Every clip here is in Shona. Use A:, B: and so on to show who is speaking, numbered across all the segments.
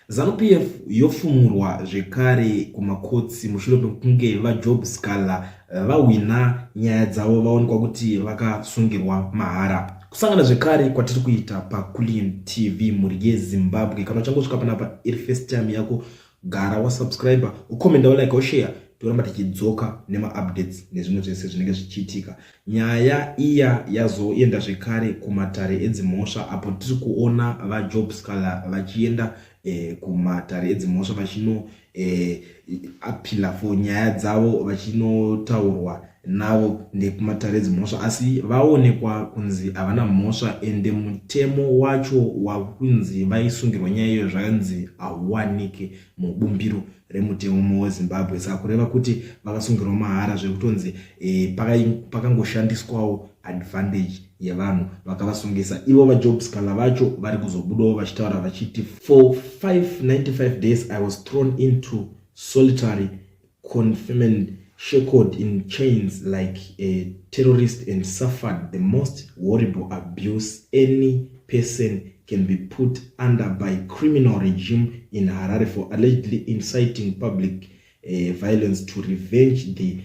A: ZanuPf yofumurwa zvekare kumakotsi mushure mekunge vajob scala vahwina nyaya dzavo vaonekwa kuti vakasungirwa mahara. Kusangana zvekare kwatiri kuita paCoolin TV mhuri yeZimbabwe. Kana uchangosvika panapa iri first time yako, gara wasubscribe, ukomenda, ulike, ushare, toramba tichidzoka nema-updates nezvimwe zvese zvinenge zvichiitika. Nyaya iya yazoenda zvekare kumatare edzimhosva, apo tiri kuona vajob scala vachienda kumatare edzimhosva vachino apila for nyaya dzavo, vachinotaurwa navo ndekumatare edzimhosva, asi vaonekwa kunzi havana mhosva, ende mutemo wacho wakunzi vaisungirwa nyaya iyo zvakanzi hauwanike mubumbiro remutemo weZimbabwe. Saka kureva kuti vakasungirwa mahara, zvekutonzi pakangoshandiswawo advantage yevanhu vakavasungisa. Ivo vajob scala vacho vari kuzobudawo vachitaura vachiti, for 595 days I was thrown into solitary confinement, shackled in chains like a terrorist, and suffered the most horrible abuse any person can be put under by criminal regime in Harare for allegedly inciting public violence to revenge the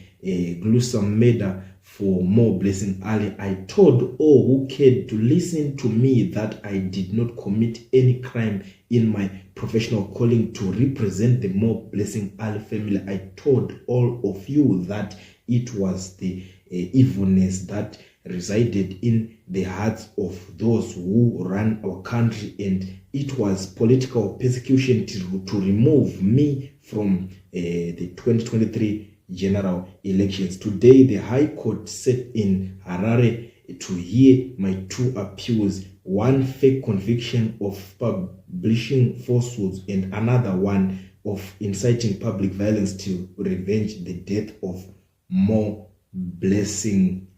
A: gruesome murder for more Blessing Ali. I told all who cared to listen to me that I did not commit any crime in my professional calling to represent the more Blessing Ali family. I told all of you that it was the evilness that resided in the hearts of those who ran our country, and it was political persecution to remove me from the 2023 general elections. Today, the High Court sat in Harare to hear my two appeals, one fake conviction of publishing falsehoods and another one of inciting public violence to revenge the death of more Blessing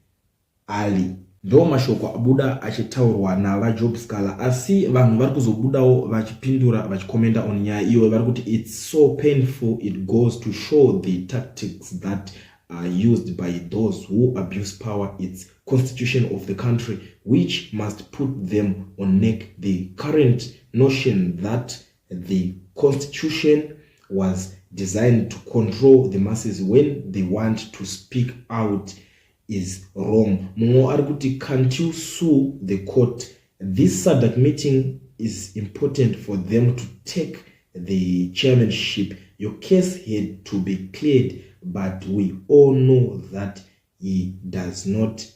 A: Ali. Ndo mashoko abuda achitaurwa navajob scala, asi vanhu vari kuzobudawo vachipindura vachikomenda on nyaya iyo. Vari kuti it's so painful, it goes to show the tactics that are used by those who abuse power, its constitution of the country, which must put them on neck. The current notion that the constitution was designed to control the masses when they want to speak out is wrong. Mungo arguti, can't you sue the court? This SADC meeting is important for them to take the chairmanship. Your case had to be cleared, but we all know that he does not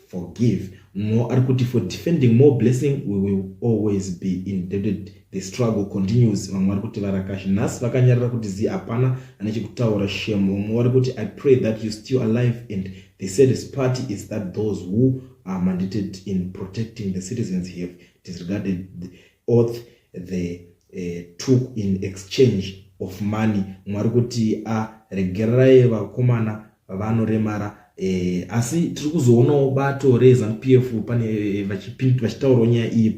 A: forgive. Mungo arguti, for defending more Blessing, we will always be indebted. The struggle continues. Mungo arguti, varakashi nas vakanyarira kuti zi apana anechikutaura shemu. Mungo arguti, I pray that you still alive, and the saddest part is that those who are mandated in protecting the citizens have disregarded the oath they took in exchange of money. Mwarikuti regerai vakomana vanoremara. Asi tiri kuzoonawo bato reZanuPf pane vachitaurawo nyaya iyi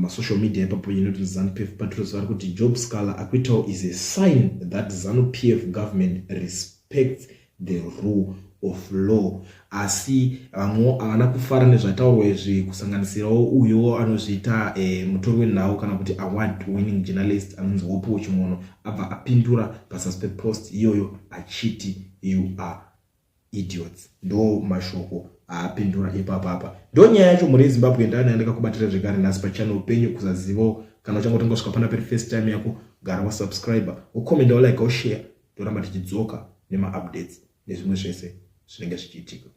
A: social media ipapo inoti ZanuPf Patriots vari kuti Job Scala acquittal is a sign that ZanuPf government respects the rule of law. Asi havana kufara nezvataurwa izvi, kusanganisirawo uyo anozviita mutori wenhau kana kuti award winning journalist anonzi Hope Chimono, abva apindura pazasi pepost iyoyo achiti you are idiots. Ndo mashoko apindura ipapapa. Ndo nyaya yacho muri Zimbabwe. Ndanaenda kubatira zvekare nhasi pachannel penyu. Kuzazivo kana uchangotonga kusvika pana peri first time yako, gara wasubscribe, ukomenda, ulike, ushare, toramba tichidzoka nema-updates nezvimwe zvese zvinenge zvichiitika.